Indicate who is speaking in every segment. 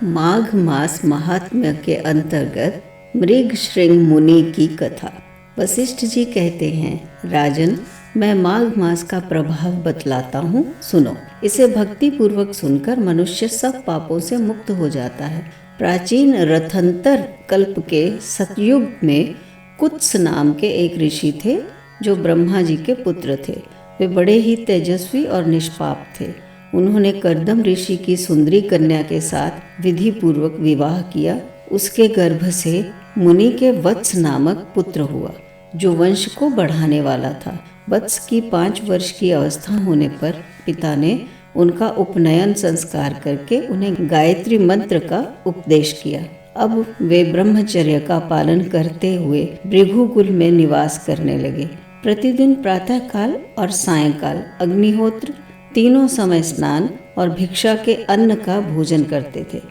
Speaker 1: माघ मास महात्म्य के अंतर्गत मृगश्रृंग मुनि की कथा। वशिष्ठ जी कहते हैं, राजन, मैं माघ मास का प्रभाव बतलाता हूँ, सुनो। इसे भक्ति पूर्वक सुनकर मनुष्य सब पापों से मुक्त हो जाता है। प्राचीन रथंतर कल्प के सतयुग में कुत्स नाम के एक ऋषि थे जो ब्रह्मा जी के पुत्र थे। वे बड़े ही तेजस्वी और निष्पाप थे। उन्होंने कर्दम ऋषि की सुंदरी कन्या के साथ विधि पूर्वक विवाह किया। उसके गर्भ से मुनि के वत्स नामक पुत्र हुआ, जो वंश को बढ़ाने वाला था। वत्स की 5 वर्ष की अवस्था होने पर पिता ने उनका उपनयन संस्कार करके उन्हें गायत्री मंत्र का उपदेश किया। अब वे ब्रह्मचर्य का पालन करते हुए भृगुकुल में निवास करने लगे। प्रतिदिन प्रातः काल और सायंकाल अग्निहोत्र, तीनों समय स्नान और भिक्षा के अन्न का भोजन करते थे।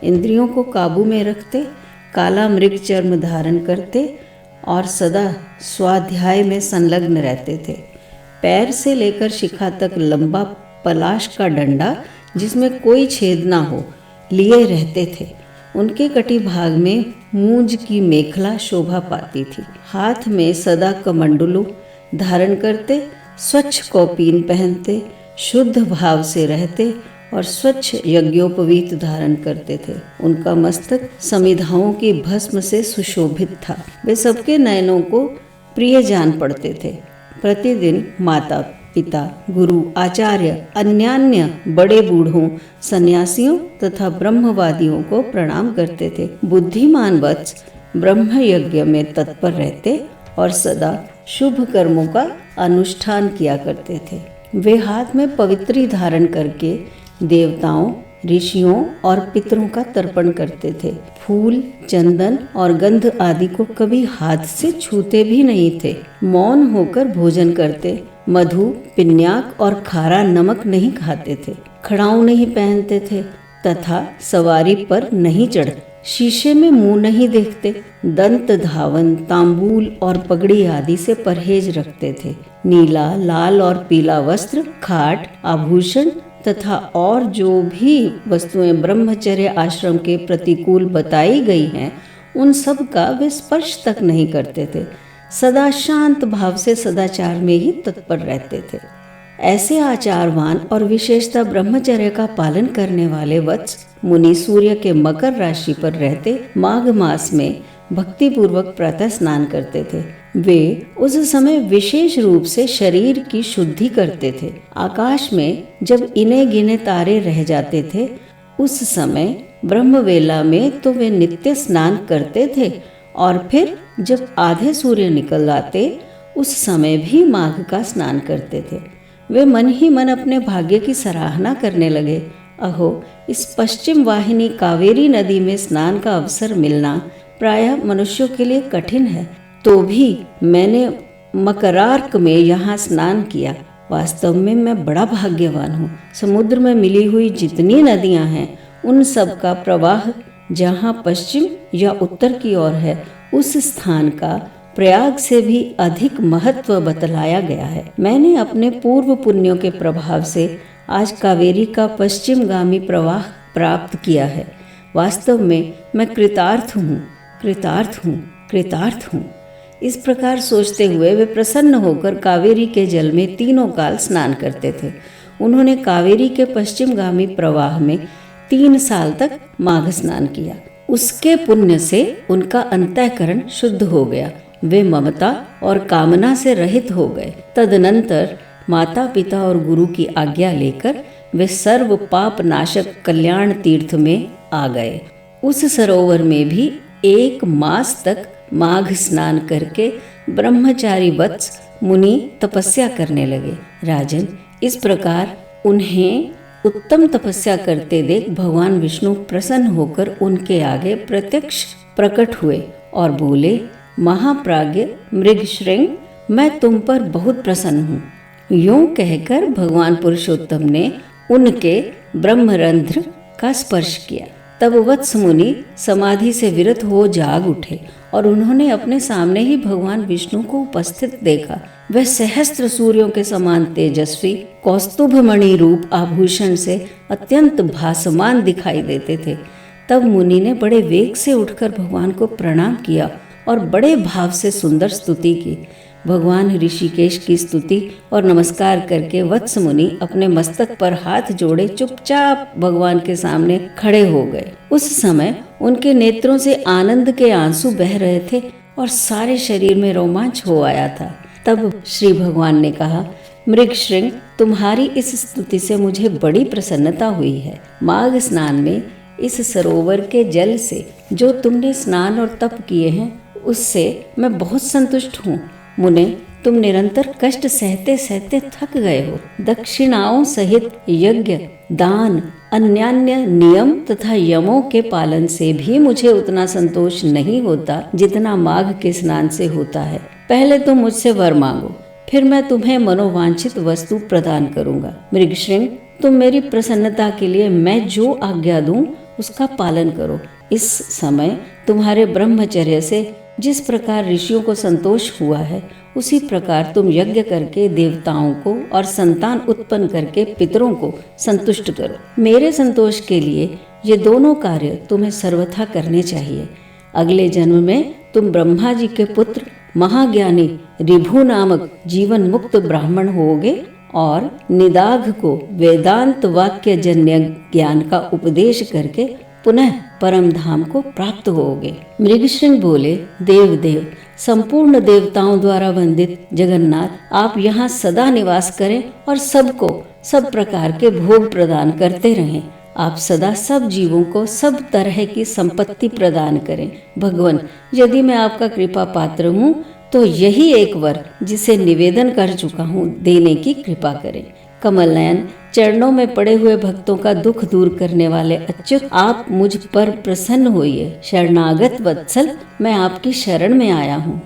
Speaker 1: इंद्रियों को काबू में रखते, काला मृग चर्म धारण करते और सदा स्वाध्याय में संलग्न रहते थे। पैर से लेकर शिखा तक लंबा पलाश का डंडा, जिसमें कोई छेद ना हो, लिए रहते थे। उनके कटी भाग में मूंज की मेखला शोभा पाती थी। हाथ में सदा कमंडलू धारण करते, स्वच्छ कौपीन पहनते, शुद्ध भाव से रहते और स्वच्छ यज्ञोपवीत धारण करते थे। उनका मस्तक समिधाओं की भस्म से सुशोभित था। वे सबके नयनों को प्रिय जान पड़ते थे। प्रतिदिन माता पिता, गुरु, आचार्य, अन्यान्य बड़े बूढ़ों, सन्यासियों तथा ब्रह्मवादियों को प्रणाम करते थे। बुद्धिमान वत्स ब्रह्म यज्ञ में तत्पर रहते और सदा शुभ कर्मों का अनुष्ठान किया करते थे। वे हाथ में पवित्री धारण करके देवताओं, ऋषियों और पितरों का तर्पण करते थे। फूल, चंदन और गंध आदि को कभी हाथ से छूते भी नहीं थे। मौन होकर भोजन करते, मधु, पिन्याक और खारा नमक नहीं खाते थे। खड़ाऊ नहीं पहनते थे तथा सवारी पर नहीं चढ़ते। शीशे में मुंह नहीं देखते। दंत धावन, तांबूल और पगड़ी आदि से परहेज रखते थे। नीला, लाल और पीला वस्त्र, खाट, आभूषण तथा और जो भी वस्तुएं ब्रह्मचर्य आश्रम के प्रतिकूल बताई गई हैं, उन सब का वे स्पर्श तक नहीं करते थे। सदा शांत भाव से सदाचार में ही तत्पर रहते थे। ऐसे आचारवान और विशेषतः ब्रह्मचर्य का पालन करने वाले वत्स मुनि सूर्य के मकर राशि पर रहते माघ मास में भक्ति पूर्वक प्रातः स्नान करते थे। वे उस समय विशेष रूप से शरीर की शुद्धि करते थे। आकाश में जब इने गिने तारे रह जाते थे, उस समय ब्रह्मवेला में तो वे नित्य स्नान करते थे और फिर जब आधे सूर्य निकल आते, उस समय भी माघ का स्नान करते थे। वे मन ही मन अपने भाग्य की सराहना करने लगे। अहो, इस पश्चिम वाहिनी कावेरी नदी में स्नान का अवसर मिलना प्रायः मनुष्यों के लिए कठिन है, तो भी मैंने मकरार्क में यहाँ स्नान किया। वास्तव में मैं बड़ा भाग्यवान हूँ। समुद्र में मिली हुई जितनी नदियाँ हैं, उन सब का प्रवाह जहाँ पश्चिम या उत्तर की ओर है, उस स्थान का प्रयाग से भी अधिक महत्व बतलाया गया है। मैंने अपने पूर्व पुण्यों के प्रभाव से आज कावेरी का पश्चिमगामी प्रवाह प्राप्त किया है। वास्तव में मैं कृतार्थ हूँ, कृतार्थ हूँ, कृतार्थ हूँ। इस प्रकार सोचते हुए वे प्रसन्न होकर कावेरी के जल में तीनों काल स्नान करते थे। उन्होंने कावेरी के पश्चिमगामी प्रवाह में 3 साल तक माघ स्नान किया। उसके पुण्य से उनका अंतःकरण शुद्ध हो गया। वे ममता और कामना से रहित हो गए। तदनंतर माता पिता और गुरु की आज्ञा लेकर वे सर्व पाप नाशक कल्याण तीर्थ में आ गए। उस सरोवर में भी 1 मास तक माघ स्नान करके ब्रह्मचारी वत्स मुनि तपस्या करने लगे। राजन, इस प्रकार उन्हें उत्तम तपस्या करते देख भगवान विष्णु प्रसन्न होकर उनके आगे प्रत्यक्ष प्रकट हुए और बोले, महाप्राज्ञ मृगश्रृंग, मैं तुम पर बहुत प्रसन्न हूँ। यूं कहकर भगवान पुरुषोत्तम ने उनके ब्रह्मरंध्र का स्पर्श किया। तब वत्स मुनि समाधि से विरत हो जाग उठे और उन्होंने अपने सामने ही भगवान विष्णु को उपस्थित देखा। वह सहस्त्र सूर्यों के समान तेजस्वी कौस्तुभमणि रूप आभूषण से अत्यंत भासमान दिखाई देते थे तब मुनि ने बड़े वेग से उठकर भगवान को प्रणाम किया और बड़े भाव से सुंदर स्तुति की। भगवान ऋषिकेश की स्तुति और नमस्कार करके वत्स मुनि अपने मस्तक पर हाथ जोड़े चुपचाप भगवान के सामने खड़े हो गए। उस समय उनके नेत्रों से आनंद के आंसू बह रहे थे और सारे शरीर में रोमांच हो आया था। तब श्री भगवान ने कहा, मृगश्रृंग, तुम्हारी इस स्तुति से मुझे बड़ी प्रसन्नता हुई है। माघ स्नान में इस सरोवर के जल से जो तुमने स्नान और तप किए हैं उससे मैं बहुत संतुष्ट हूँ। मुने, तुम निरंतर कष्ट सहते सहते थक गए हो। दक्षिणाओं सहित यज्ञ, दान, अन्यान्य नियम तथा यमों के पालन से भी मुझे उतना संतोष नहीं होता जितना माघ के स्नान से होता है। पहले तुम मुझसे वर मांगो, फिर मैं तुम्हें मनोवांछित वस्तु प्रदान करूंगा। मृगश्रृंग, तुम मेरी प्रसन्नता के लिए मैं जो आज्ञा दूं उसका पालन करो। इस समय तुम्हारे ब्रह्मचर्य से जिस प्रकार ऋषियों को संतोष हुआ है उसी प्रकार तुम यज्ञ करके देवताओं को और संतान उत्पन्न करके पितरों को संतुष्ट करो। मेरे संतोष के लिए ये दोनों कार्य तुम्हें सर्वथा करने चाहिए। अगले जन्म में तुम ब्रह्मा जी के पुत्र महाज्ञानी ऋभु नामक जीवन मुक्त ब्राह्मण होगे और निदाघ को वेदांत वाक्य जन्य ज्ञान का उपदेश करके पुनः परम धाम को प्राप्त होगे। मृगश्रृंग बोले, देव, संपूर्ण देवताओं द्वारा वंदित जगन्नाथ, आप यहाँ सदा निवास करें और सबको सब प्रकार के भोग प्रदान करते रहें। आप सदा सब जीवों को सब तरह की संपत्ति प्रदान करें। भगवान, यदि मैं आपका कृपा पात्र हूँ तो यही एक वर जिसे निवेदन कर चुका हूँ देने की कृपा करें। कमल नयन, चरणों में पड़े हुए भक्तों का दुख दूर करने वाले अच्युत, आप मुझ पर प्रसन्न होइए। शरणागत वत्सल, मैं आपकी शरण में आया हूँ।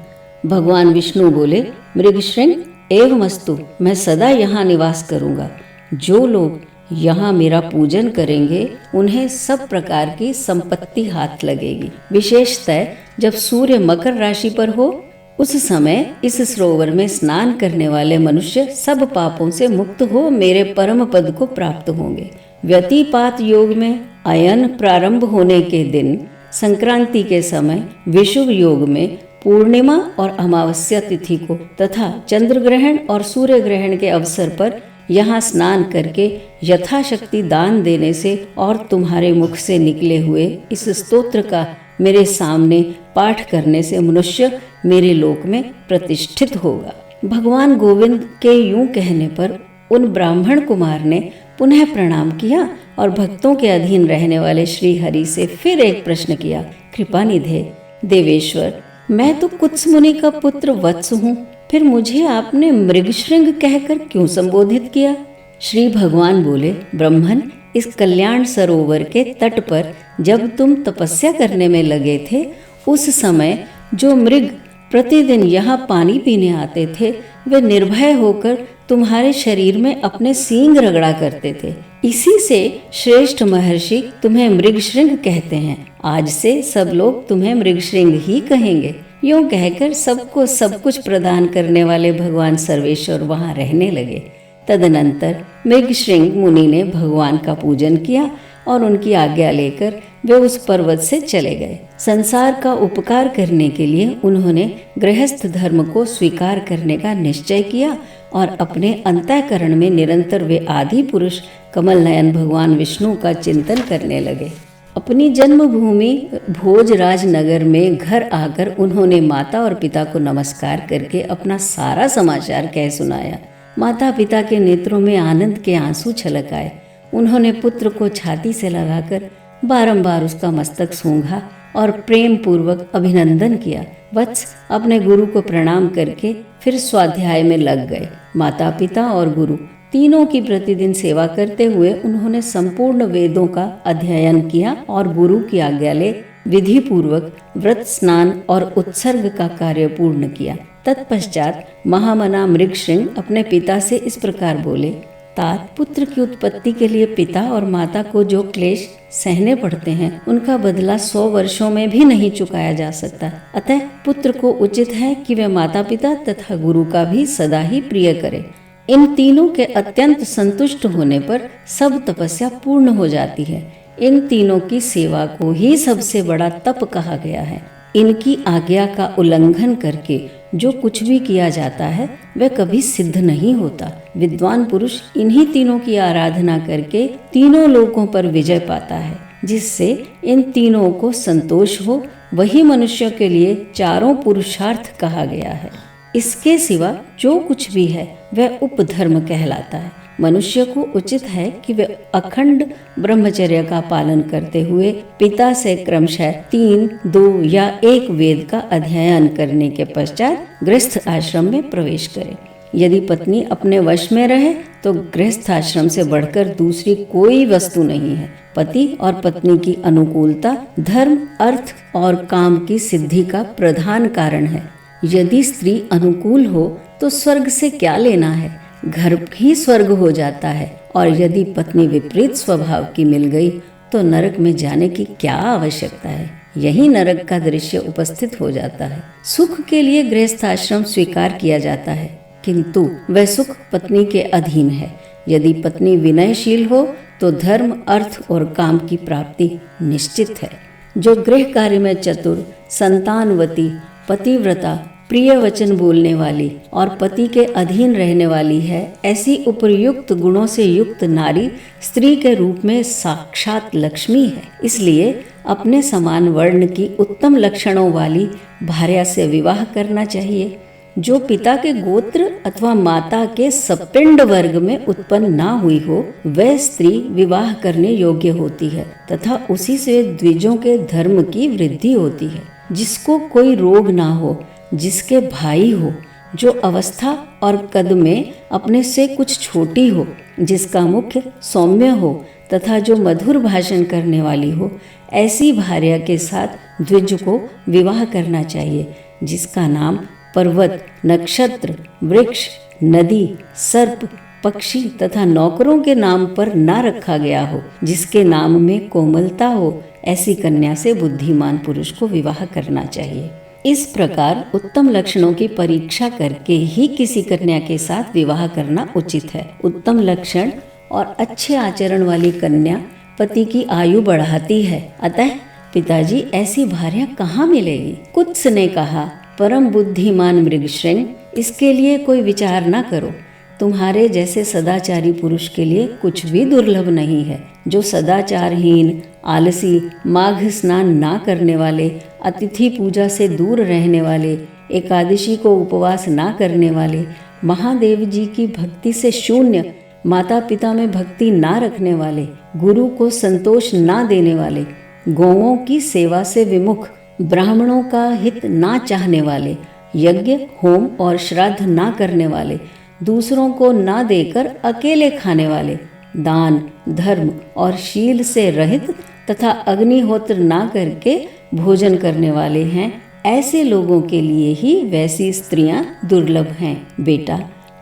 Speaker 1: भगवान विष्णु बोले, मृगश्रृंग एवमस्तु, मैं सदा यहाँ निवास करूँगा। जो लोग यहाँ मेरा पूजन करेंगे उन्हें सब प्रकार की संपत्ति हाथ लगेगी। विशेषतः जब सूर्य मकर राशि पर हो उस समय इस सरोवर में स्नान करने वाले मनुष्य सब पापों से मुक्त हो मेरे परम पद को प्राप्त होंगे। व्यतिपात योग में अयन प्रारंभ होने के दिन, संक्रांति के समय, विषुव योग में पूर्णिमा और अमावस्या तिथि को तथा चंद्र ग्रहण और सूर्य ग्रहण के अवसर पर यहाँ स्नान करके यथाशक्ति दान देने से और तुम्हारे मुख से निकले हुए इस स्तोत्र का मेरे सामने पाठ करने से मनुष्य मेरे लोक में प्रतिष्ठित होगा। भगवान गोविंद के यूं कहने पर उन ब्राह्मण कुमार ने पुनः प्रणाम किया और भक्तों के अधीन रहने वाले श्री हरि से फिर एक प्रश्न किया, कृपानिधे देवेश्वर, मैं तो कुत्स मुनि का पुत्र वत्स हूँ, फिर मुझे आपने मृगश्रृंग कहकर क्यों संबोधित किया? श्री भगवान बोले, ब्रह्मन, इस कल्याण सरोवर के तट पर जब तुम तपस्या करने में लगे थे उस समय जो मृग प्रतिदिन यहाँ पानी पीने आते थे वे निर्भय होकर तुम्हारे शरीर में अपने सींग रगड़ा करते थे। इसी से श्रेष्ठ महर्षि तुम्हें मृगश्रृंग कहते हैं। आज से सब लोग तुम्हें मृगश्रृंग ही कहेंगे। यूं कहकर सबको सब कुछ प्रदान करने वाले भगवान सर्वेश्वर वहाँ रहने लगे। तदनंतर मृगश्रृंग मुनि ने भगवान का पूजन किया और उनकी आज्ञा लेकर वे उस पर्वत से चले गए। संसार का उपकार करने के लिए उन्होंने गृहस्थ धर्म को स्वीकार करने का निश्चय किया और अपने अंतःकरण में निरंतर वे आदि पुरुष कमल नयन भगवान विष्णु का चिंतन करने लगे। अपनी जन्मभूमि भोजराज नगर में घर आकर उन्होंने माता और पिता को नमस्कार करके अपना सारा समाचार कह सुनाया। माता पिता के नेत्रों में आनंद के आंसू छलक आए। उन्होंने पुत्र को छाती से लगाकर बारंबार उसका मस्तक सूंघा और प्रेम पूर्वक अभिनंदन किया। वत्स अपने गुरु को प्रणाम करके फिर स्वाध्याय में लग गए। माता पिता और गुरु तीनों की प्रतिदिन सेवा करते हुए उन्होंने संपूर्ण वेदों का अध्ययन किया और गुरु की आज्ञा ले विधि पूर्वक व्रत, स्नान और उत्सर्ग का कार्य पूर्ण किया। तत्पश्चात महामना मृगश्रृंग अपने पिता से इस प्रकार बोले, तात, पुत्र की उत्पत्ति के लिए पिता और माता को जो क्लेश सहने पड़ते हैं उनका बदला 100 वर्षों में भी नहीं चुकाया जा सकता। अतः पुत्र को उचित है कि वे माता पिता तथा गुरु का भी सदा ही प्रिय करे। इन तीनों के अत्यंत संतुष्ट होने पर सब तपस्या पूर्ण हो जाती है। इन तीनों की सेवा को ही सबसे बड़ा तप कहा गया है। इनकी आज्ञा का उल्लंघन करके जो कुछ भी किया जाता है वह कभी सिद्ध नहीं होता। विद्वान पुरुष इन्हीं तीनों की आराधना करके तीनों लोकों पर विजय पाता है। जिससे इन तीनों को संतोष हो, वही मनुष्यों के लिए चारों पुरुषार्थ कहा गया है। इसके सिवा जो कुछ भी है वह उपधर्म कहलाता है। मनुष्य को उचित है कि वह अखंड ब्रह्मचर्य का पालन करते हुए पिता से क्रमशः 3, 2 या 1 वेद का अध्ययन करने के पश्चात गृहस्थ आश्रम में प्रवेश करे। यदि पत्नी अपने वश में रहे तो गृहस्थ आश्रम से बढ़कर दूसरी कोई वस्तु नहीं है। पति और पत्नी की अनुकूलता धर्म, अर्थ और काम की सिद्धि का प्रधान कारण है। यदि स्त्री अनुकूल हो तो स्वर्ग से क्या लेना है, घर ही स्वर्ग हो जाता है। और यदि पत्नी विपरीत स्वभाव की मिल गई तो नरक में जाने की क्या आवश्यकता है। यही नरक का दृश्य उपस्थित हो जाता है। सुख के लिए गृहस्थ आश्रम स्वीकार किया जाता है, किंतु वह सुख पत्नी के अधीन है। यदि पत्नी विनयशील हो तो धर्म, अर्थ और काम की प्राप्ति निश्चित है। जो गृह कार्य में चतुर, संतानवती, पतिव्रता, प्रिय वचन बोलने वाली और पति के अधीन रहने वाली है, ऐसी उपयुक्त गुणों से युक्त नारी स्त्री के रूप में साक्षात लक्ष्मी है। इसलिए अपने समान वर्ण की उत्तम लक्षणों वाली भार्या से विवाह करना चाहिए। जो पिता के गोत्र अथवा माता के सपिंड वर्ग में उत्पन्न ना हुई हो, वह स्त्री विवाह करने योग्य होती है तथा उसी से द्विजों के धर्म की वृद्धि होती है। जिसको कोई रोग ना हो, जिसके भाई हो, जो अवस्था और कद में अपने से कुछ छोटी हो, जिसका मुख सौम्य हो तथा जो मधुर भाषण करने वाली हो, ऐसी भार्या के साथ द्विज को विवाह करना चाहिए। जिसका नाम पर्वत, नक्षत्र, वृक्ष, नदी, सर्प, पक्षी तथा नौकरों के नाम पर ना रखा गया हो, जिसके नाम में कोमलता हो, ऐसी कन्या से बुद्धिमान पुरुष को विवाह करना चाहिए। इस प्रकार उत्तम लक्षणों की परीक्षा करके ही किसी कन्या के साथ विवाह करना उचित है। उत्तम लक्षण और अच्छे आचरण वाली कन्या पति की आयु बढ़ाती है। अतः पिताजी, ऐसी भार्या कहाँ मिलेगी? कुत्स ने कहा, परम बुद्धिमान मृगश्रृंग, इसके लिए कोई विचार न करो। तुम्हारे जैसे सदाचारी पुरुष के लिए कुछ भी दुर्लभ नहीं है। जो सदाचारहीन, आलसी, माघ स्नान ना करने वाले, अतिथि पूजा से दूर रहने वाले, एकादशी को उपवास ना करने वाले, महादेव जी की भक्ति से शून्य, माता पिता में भक्ति ना रखने वाले, गुरु को संतोष ना देने वाले, गौओं की सेवा से विमुख, ब्राह्मणों का हित ना चाहने वाले, यज्ञ, होम और श्राद्ध ना करने वाले, दूसरों को ना देकर अकेले खाने वाले, दान, धर्म और शील से रहित तथा अग्निहोत्र ना करके भोजन करने वाले हैं। ऐसे लोगों के लिए ही वैसी स्त्रियां दुर्लभ हैं। बेटा,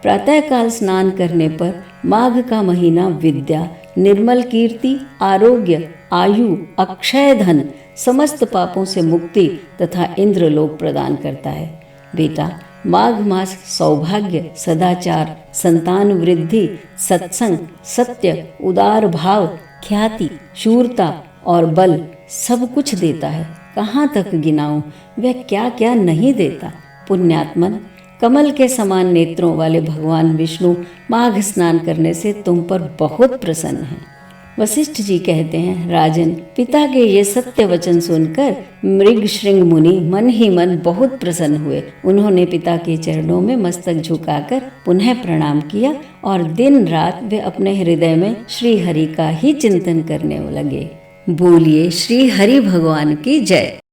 Speaker 1: प्रातःकाल स्नान करने पर माघ का महीना विद्या, निर्मल कीर्ति, आरोग्य, आयु, अक्षय धन, समस्त पापों से मुक्ति तथा इंद्रलोक प्रदान करता है। बेटा, माघ मास सौभाग्य, सदाचार, संतान वृद्धि, सत्संग, सत्य, उदार भाव, ख्याति, शूरता और बल सब कुछ देता है। कहाँ तक गिनाऊं, वह क्या क्या नहीं देता। पुण्यात्मन, कमल के समान नेत्रों वाले भगवान विष्णु माघ स्नान करने से तुम पर बहुत प्रसन्न हैं। वशिष्ठ जी कहते हैं, राजन, पिता के ये सत्य वचन सुनकर मृगश्रृंग मुनि मन ही मन बहुत प्रसन्न हुए। उन्होंने पिता के चरणों में मस्तक झुकाकर पुनः प्रणाम किया और दिन रात वे अपने हृदय में श्री हरि का ही चिंतन करने लगे। बोलिए श्री हरि भगवान की जय।